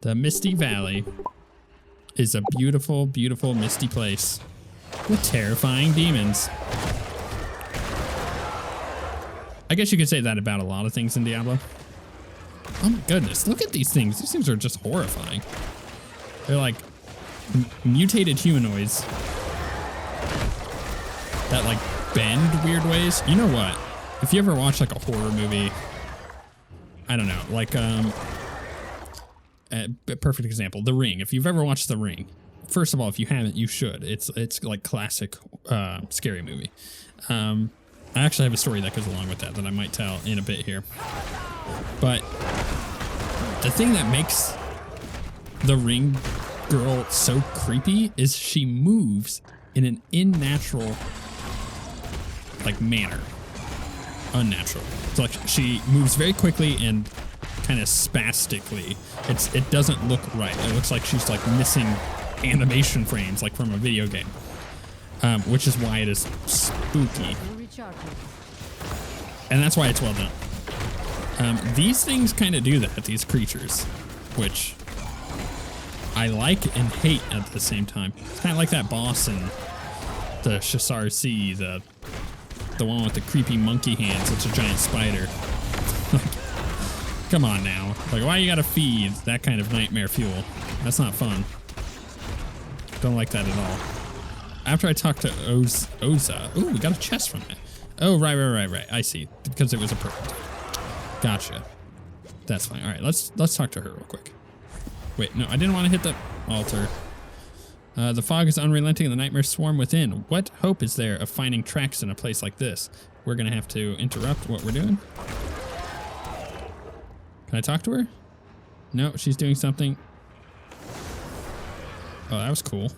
The Misty Valley is a beautiful, beautiful misty place with terrifying demons. I guess you could say that about a lot of things in Diablo. Oh my goodness, look at these things. These things are just horrifying. They're like mutated humanoids that like bend weird ways. You know what? If you ever watch like a horror movie, I don't know, like a perfect example, The Ring. If you've ever watched The Ring, first of all, if you haven't, you should. It's like classic scary movie. I actually have a story that goes along with that I might tell in a bit here. But the thing that makes the Ring girl so creepy is she moves in an unnatural like manner. Unnatural. So like she moves very quickly and kind of spastically. It doesn't look right. It looks like she's like missing animation frames like from a video game. Which is why it is spooky. And that's why it's well done. These things kind of do that, these creatures, which I like and hate at the same time. It's kind of like that boss in the Shasar Sea, the one with the creepy monkey hands. It's a giant spider. Come on now. Like, why you gotta feed that kind of nightmare fuel? That's not fun. Don't like that at all. After I talked to Oza, ooh, we got a chest from it. Oh, right. I see. Because it was a perfect. Gotcha. That's fine. All right, let's talk to her real quick. Wait, no, I didn't want to hit the altar. The fog is unrelenting and the nightmares swarm within. What hope is there of finding tracks in a place like this? We're gonna have to interrupt what we're doing. Can I talk to her? No, she's doing something. Oh, that was cool.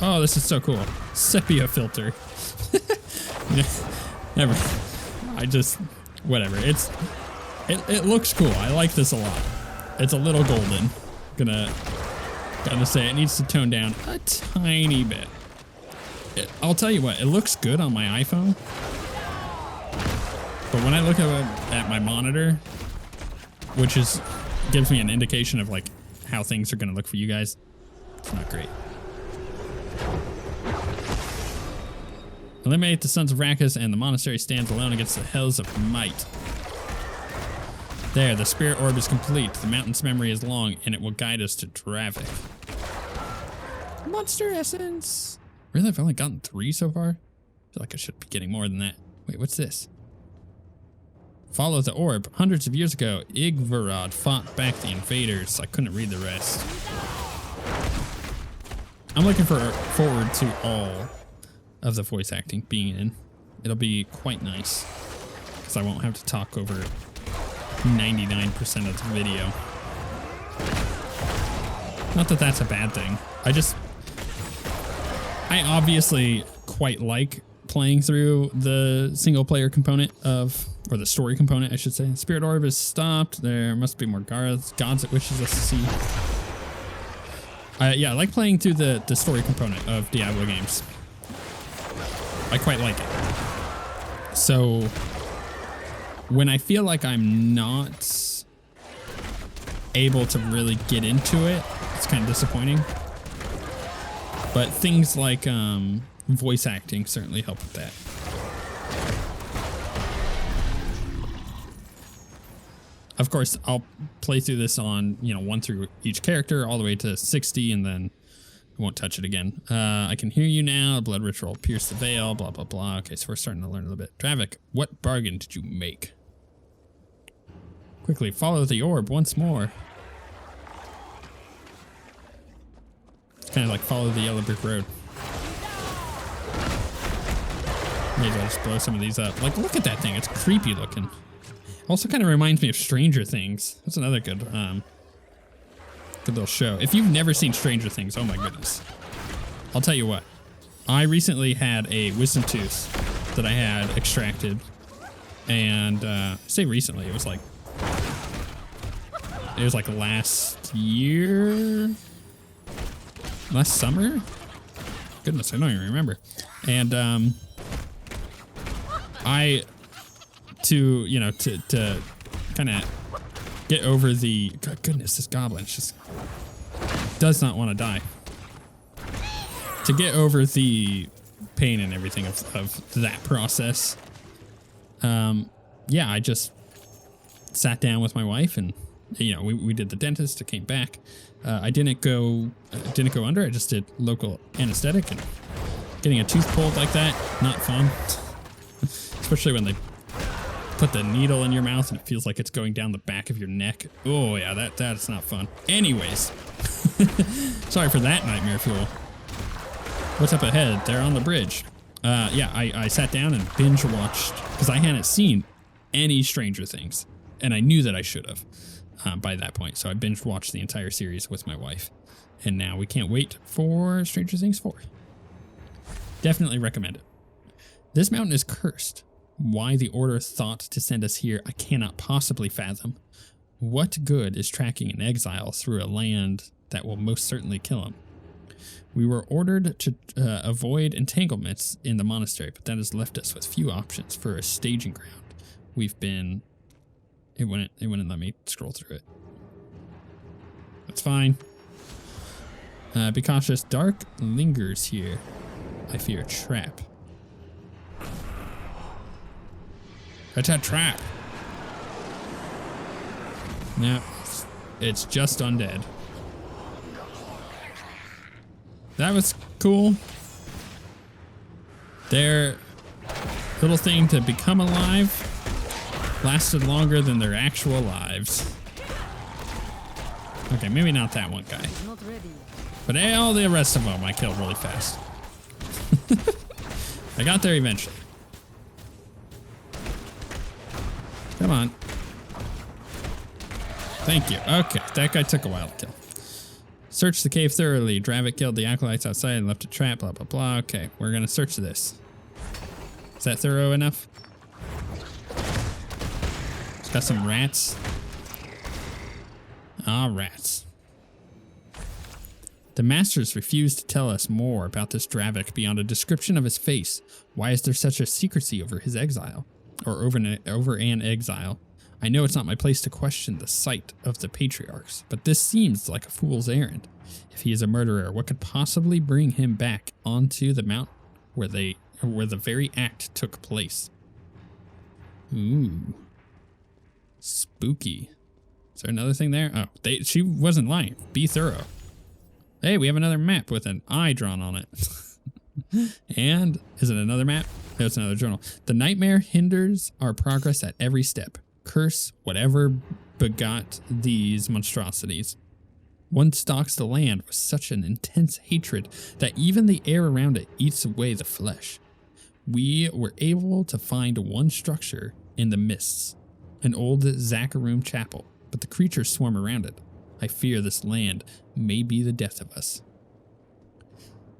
Oh, this is so cool. Sepia filter. Never. Whatever. It looks cool. I like this a lot. It's a little golden. Gotta say, it needs to tone down a tiny bit. I'll tell you what, it looks good on my iPhone. But when I look at my monitor, which gives me an indication of like how things are gonna look for you guys, it's not great. Eliminate the Sons of Rakkus and the monastery stands alone against the Hells of Might. There, the spirit orb is complete. The mountain's memory is long, and it will guide us to Dravik. Monster essence. Really, I've only gotten 3 so far? I feel like I should be getting more than that. Wait, what's this? Follow the orb. Hundreds of years ago, Igvarad fought back the invaders. I couldn't read the rest. I'm looking forward to all of the voice acting being in. It'll be quite nice, because I won't have to talk over 99% of the video. Not that that's a bad thing. I obviously quite like playing through the single player component or the story component, I should say. Spirit orb is stopped. There must be more gods it wishes us to see. Yeah, I like playing through the story component of Diablo games. I quite like it. So when I feel like I'm not able to really get into it, it's kind of disappointing. But things like voice acting certainly help with that. Of course, I'll play through this on, 1 through each character, all the way to 60, and then I won't touch it again. I can hear you now. Blood ritual, pierce the veil, blah, blah, blah. Okay, so we're starting to learn a little bit. Dravik, what bargain did you make? Quickly, follow the orb once more. It's kind of like follow the yellow brick road. May as well just blow some of these up. Like, look at that thing. It's creepy looking. Also kind of reminds me of Stranger Things. That's another good little show. If you've never seen Stranger Things, oh my goodness. I'll tell you what. I recently had a wisdom tooth that I had extracted. And I say recently, it was like last year? Last summer? Goodness, I don't even remember. And to kind of get over the... God, goodness, this goblin just does not want to die. To get over the pain and everything of that process, yeah, I just sat down with my wife and, you know, we did the dentist. I came back. I didn't go under. I just did local anesthetic, and getting a tooth pulled like that, not fun. Especially when they put the needle in your mouth and it feels like it's going down the back of your neck. Oh yeah, that's not fun. Anyways, sorry for that nightmare fuel. What's up ahead? They're on the bridge. Yeah, I sat down and binge watched because I hadn't seen any Stranger Things, and I knew that I should have by that point. So I binge watched the entire series with my wife, and now we can't wait for Stranger Things 4. Definitely recommend it. This mountain is cursed. Why the Order thought to send us here, I cannot possibly fathom. What good is tracking an exile through a land that will most certainly kill him? We were ordered to avoid entanglements in the monastery, but that has left us with few options for a staging ground. We've been... It wouldn't let me scroll through it. That's fine. Be cautious. Dark lingers here. I fear a trap. It's a trap. No, it's just undead. That was cool. Their little thing to become alive lasted longer than their actual lives. Okay, maybe not that one guy. But all the rest of them I killed really fast. I got there eventually. Come on. Thank you. Okay, that guy took a while to kill. Search the cave thoroughly. Dravik killed the acolytes outside and left a trap, blah, blah, blah. Okay, we're going to search this. Is that thorough enough? It's got some rats. Ah, rats. The masters refuse to tell us more about this Dravik beyond a description of his face. Why is there such a secrecy over his exile? Or over an exile? I know it's not my place to question the sight of the patriarchs, but this seems like a fool's errand. If he is a murderer, what could possibly bring him back onto the mountain where the very act took place? Ooh. Spooky. Is there another thing there? Oh, she wasn't lying. Be thorough. Hey, we have another map with an eye drawn on it. And is it another map? No, it's another journal. The nightmare hinders our progress at every step. Curse whatever begot these monstrosities. One stalks the land with such an intense hatred that even the air around it eats away the flesh. We were able to find one structure in the mists, an old Zavain chapel, but the creatures swarm around it. I fear this land may be the death of us.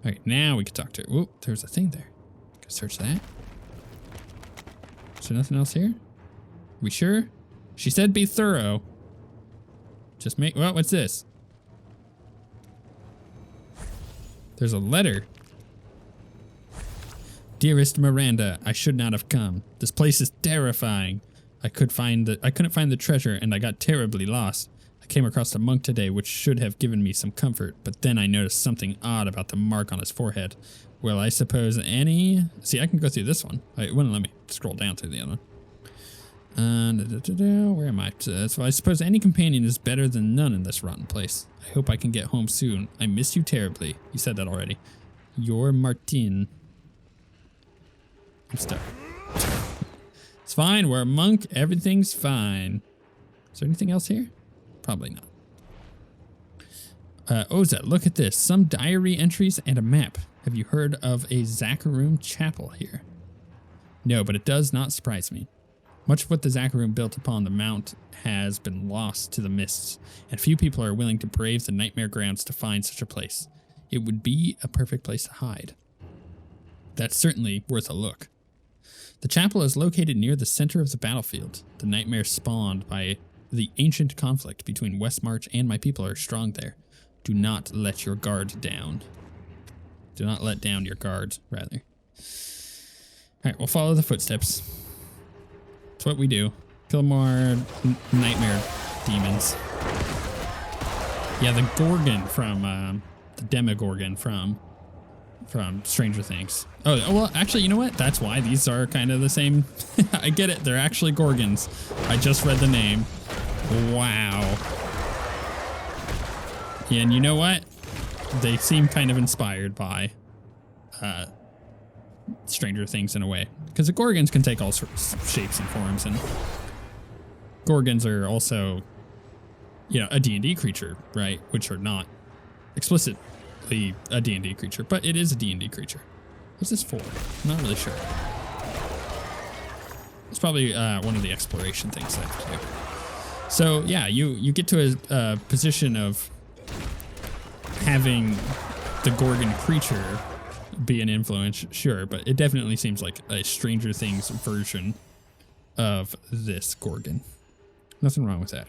All right, now we can talk to her. Whoa, there's a thing there. Can search that. Is there nothing else here? We sure? She said be thorough. Just make... Well, what's this? There's a letter. Dearest Miranda, I should not have come. This place is terrifying. I couldn't find the treasure and I got terribly lost. I came across a monk today which should have given me some comfort, but then I noticed something odd about the mark on his forehead. Well, I suppose any... See, I can go through this one. It wouldn't let me scroll down through the other one. Where am I? So I suppose any companion is better than none in this rotten place. I hope I can get home soon. I miss you terribly. You said that already. You're Martin. I'm stuck. It's fine. We're a monk. Everything's fine. Is there anything else here? Probably not. Oza, look at this. Some diary entries and a map. Have you heard of a Zavain chapel here? No, but it does not surprise me. Much of what the Zavain built upon the mount has been lost to the mists, and few people are willing to brave the nightmare grounds to find such a place. It would be a perfect place to hide. That's certainly worth a look. The chapel is located near the center of the battlefield. The nightmares spawned by the ancient conflict between Westmarch and my people are strong there. Do not let your guard down. Do not let down your guard, rather. All right, we'll follow the footsteps. It's what we do. Kill more nightmare demons. Yeah, the Gorgon from the Demogorgon from Stranger Things. Oh, well, actually, you know what? That's why these are kind of the same. I get it. They're actually Gorgons. I just read the name. Wow. Yeah, and you know what? They seem kind of inspired by Stranger Things in a way. Because the Gorgons can take all sorts of shapes and forms, and Gorgons are also, you know, a D&D creature, right? Which are not explicitly a D&D creature, but it is a D&D creature. What's this for? I'm not really sure. It's probably one of the exploration things that I have to do. So yeah, you get to a position of having the Gorgon creature be an influence, sure, but it definitely seems like a Stranger Things version of this Gorgon. Nothing wrong with that.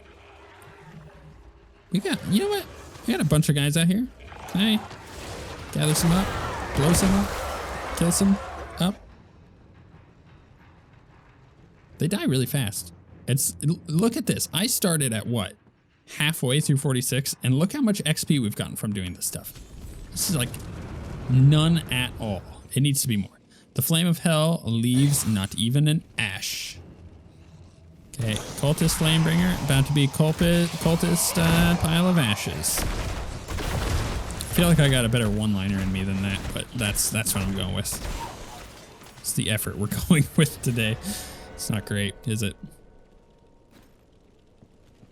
We got, you know what? We got a bunch of guys out here. Can I gather some up? Blow some up? Kill some up? They die really fast. Look at this. I started at what? Halfway through 46, and look how much XP we've gotten from doing this stuff. This is like none at all. It needs to be more. The flame of hell leaves not even an ash. Okay, cultist flamebringer, about to be cultist pile of ashes. I feel like I got a better one-liner in me than that, but that's what I'm going with. It's the effort we're going with today. It's not great, is it?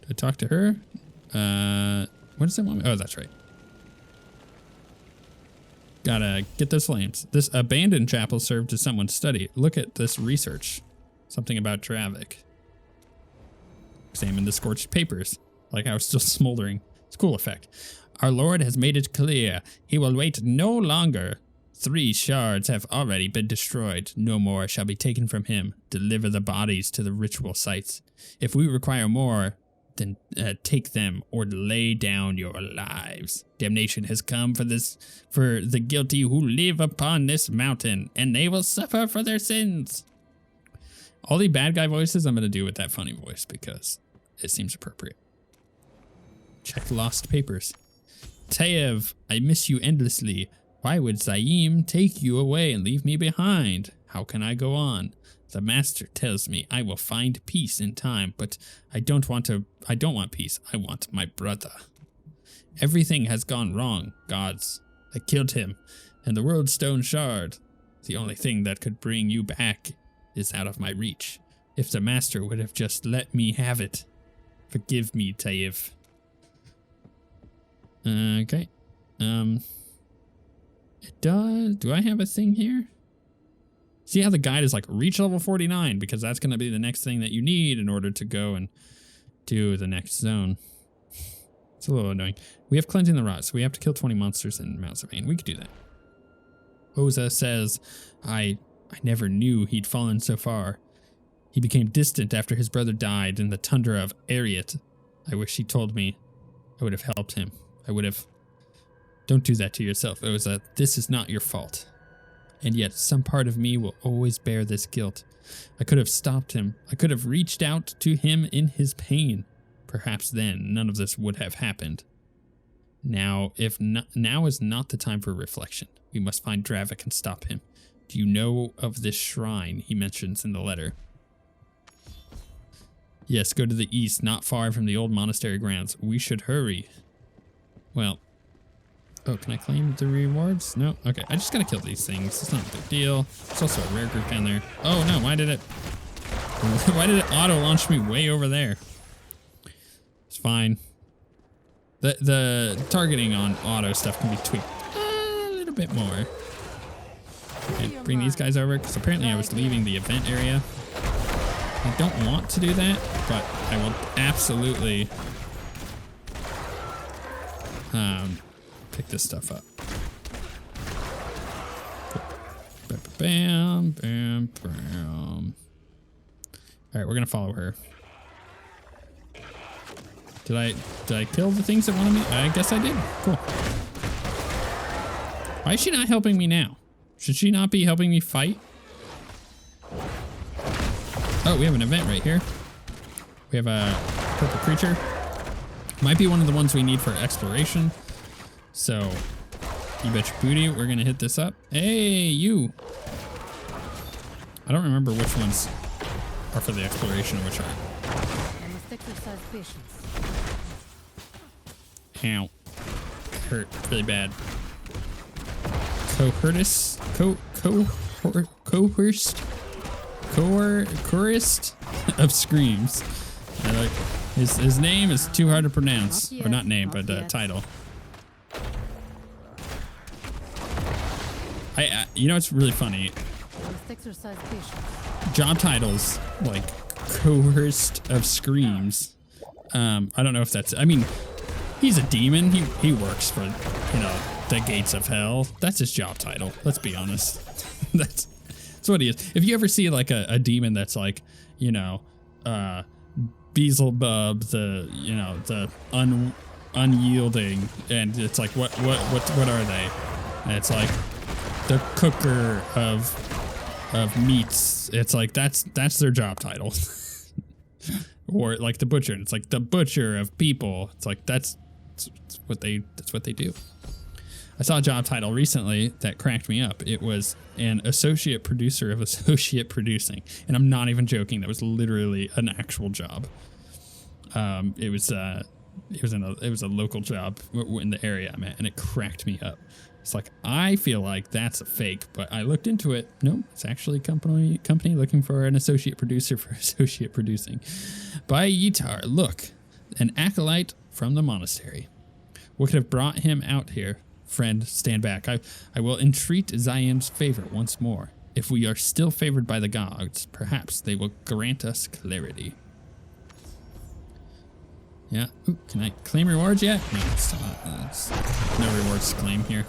Do I talk to her? What does that want me? Oh, that's right. Gotta get those flames. This abandoned chapel served as someone's study. Look at this research. Something about Dravik. Examine the scorched papers. Like how it's still smoldering. It's a cool effect. Our Lord has made it clear. He will wait no longer. 3 shards have already been destroyed. No more shall be taken from him. Deliver the bodies to the ritual sites. If we require more, then take them or lay down your lives. Damnation has come for the guilty who live upon this mountain, and they will suffer for their sins. All the bad guy voices I'm going to do with that funny voice because it seems appropriate. Check lost papers. Taev, I miss you endlessly. Why would Zaim take you away and leave me behind? How can I go on? The master tells me I will find peace in time, but I don't want peace. I want my brother. Everything has gone wrong, gods. I killed him, and the world stone shard. The only thing that could bring you back is out of my reach. If the master would have just let me have it. Forgive me, Taev. Okay. It does. Do I have a thing here? See how the guide is like reach level 49 because that's going to be the next thing that you need in order to go and do the next zone. It's a little annoying. We have cleansing the rot, so we have to kill 20 monsters in Mount Zavain. We could do that. Oza says, I never knew he'd fallen so far. He became distant after his brother died in the tundra of Ariat. I wish he told me. I would have helped him. I would have... Don't do that to yourself, Oza. This is not your fault. And yet, some part of me will always bear this guilt. I could have stopped him. I could have reached out to him in his pain. Perhaps then, none of this would have happened. Now is not the time for reflection. We must find Dravik and stop him. Do you know of this shrine he mentions in the letter? Yes, go to the east, not far from the old monastery grounds. We should hurry. Well... Oh, can I claim the rewards? No? Okay, I just gotta kill these things. It's not a big deal. There's also a rare group down there. Oh no, why did it auto launch me way over there? It's fine. The targeting on auto stuff can be tweaked a little bit more. Okay, bring these guys over, because apparently I was leaving the event area. I don't want to do that, but I will absolutely pick this stuff up. Bam, bam, bam. All right, we're gonna follow her. Did I kill the things that wanted me? I guess I did. Cool. Why is she not helping me now? Should she not be helping me fight? Oh, we have an event right here. We have a purple creature. Might be one of the ones we need for exploration. So, you bet your booty, we're gonna hit this up. Hey, you! I don't remember which ones are for the exploration and which aren't. Ow. Hurt really bad. Cohortist of Screams. His name is too hard to pronounce. Or not name, but title. You know, it's really funny. Job titles like Cohortist of Screams. I don't know if that's. I mean, he's a demon. He works for, you know, the gates of hell. That's his job title. Let's be honest. That's what he is. If you ever see like a demon that's like, you know, Beelzebub, the unyielding, and it's like what are they? And it's like the cooker of meats. It's like that's their job title. Or like the butcher. It's like the butcher of people. It's like that's what they do. I saw a job title recently that cracked me up. It was an associate producer of associate producing, and I'm not even joking. That was literally an actual job. It was a local job in the area I'm at, and it cracked me up. It's like, I feel like that's a fake, but I looked into it. Nope, it's actually a company looking for an associate producer for associate producing. By Yitar, look, an acolyte from the monastery. What could have brought him out here? Friend, stand back. I will entreat Zavain's favor once more. If we are still favored by the gods, perhaps they will grant us clarity. Yeah. Ooh, can I claim rewards yet? No, it's no rewards to claim here.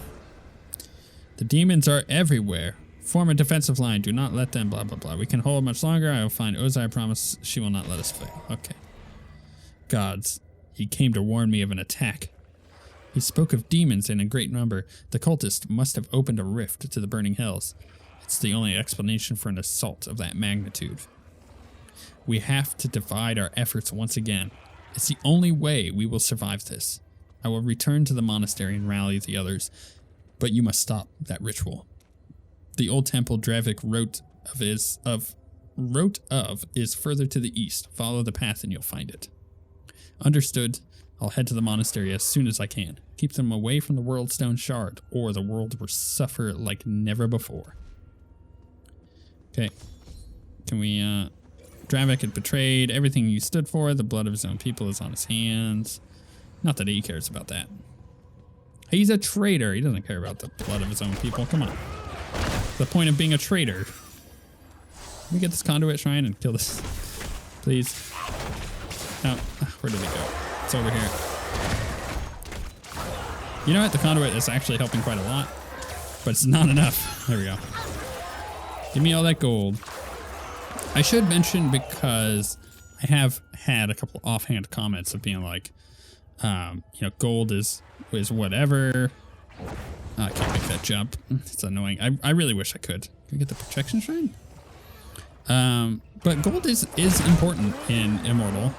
The demons are everywhere. Form a defensive line. Do not let them blah, blah, blah. We can hold much longer. I will find Ozai. I promise she will not let us fail. Okay. Gods. He came to warn me of an attack. He spoke of demons in a great number. The cultist must have opened a rift to the burning hells. It's the only explanation for an assault of that magnitude. We have to divide our efforts once again. It's the only way we will survive this. I will return to the monastery and rally the others, but you must stop that ritual. The old temple Dravik wrote of is further to the east. Follow the path and you'll find it. Understood. I'll head to the monastery as soon as I can. Keep them away from the World Stone Shard, or the world will suffer like never before. Okay. Can we, Dravik had betrayed everything he stood for. The blood of his own people is on his hands. Not that he cares about that. He's a traitor. He doesn't care about the blood of his own people. Come on. The point of being a traitor. Let me get this conduit shrine and kill this. Please. Oh, where did it go? It's over here. You know what? The conduit is actually helping quite a lot, but it's not enough. There we go. Give me all that gold. I should mention, because I have had a couple offhand comments of being like, gold is whatever. I can't make that jump. It's annoying. I really wish I could. Can we get the protection shrine? But gold is important in Immortal.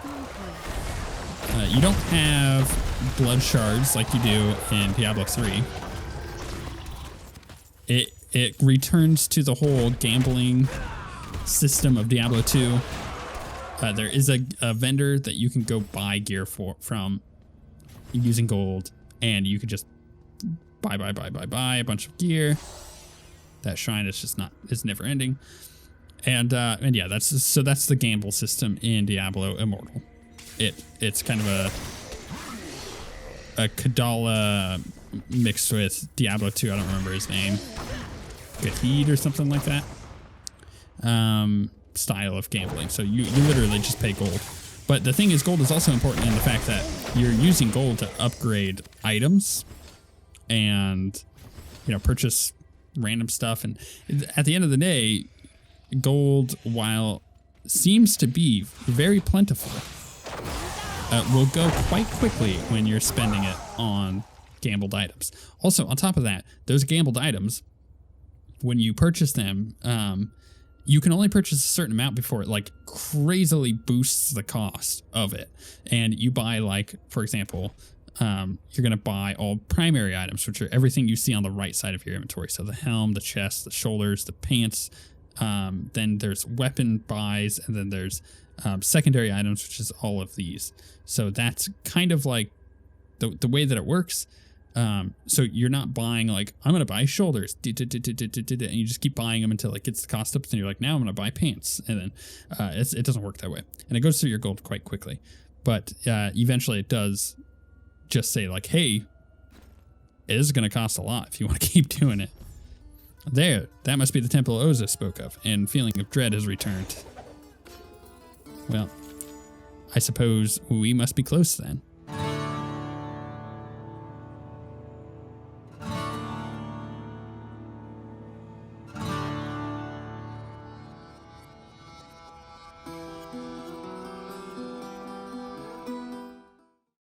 You don't have blood shards like you do in Diablo 3. It returns to the whole gambling system of Diablo 2. There is a vendor that you can go buy gear from using gold, and you can just buy a bunch of gear. That shrine is just it's never ending. And yeah, that's the gamble system in Diablo Immortal. It's kind of a Kadala mixed with Diablo 2. I don't remember his name. Gahid or something like that. Style of gambling. So you literally just pay gold. But the thing is, gold is also important in the fact that you're using gold to upgrade items and, purchase random stuff. And at the end of the day, gold, while seems to be very plentiful, will go quite quickly when you're spending it on gambled items. Also, on top of that, those gambled items, when you purchase them, you can only purchase a certain amount before it like crazily boosts the cost of it. And you buy like, for example, you're going to buy all primary items, which are everything you see on the right side of your inventory. So the helm, the chest, the shoulders, the pants. Then there's weapon buys, and then there's secondary items, which is all of these. So that's kind of like the way that it works. So you're not buying like, I'm going to buy shoulders, and you just keep buying them until it gets the cost up. And you're like, now I'm going to buy pants. And then it doesn't work that way. And it goes through your gold quite quickly. But eventually it does just say like, hey, it is going to cost a lot if you want to keep doing it. There, that must be the temple Oza spoke of, and feeling of dread has returned. Well, I suppose we must be close then.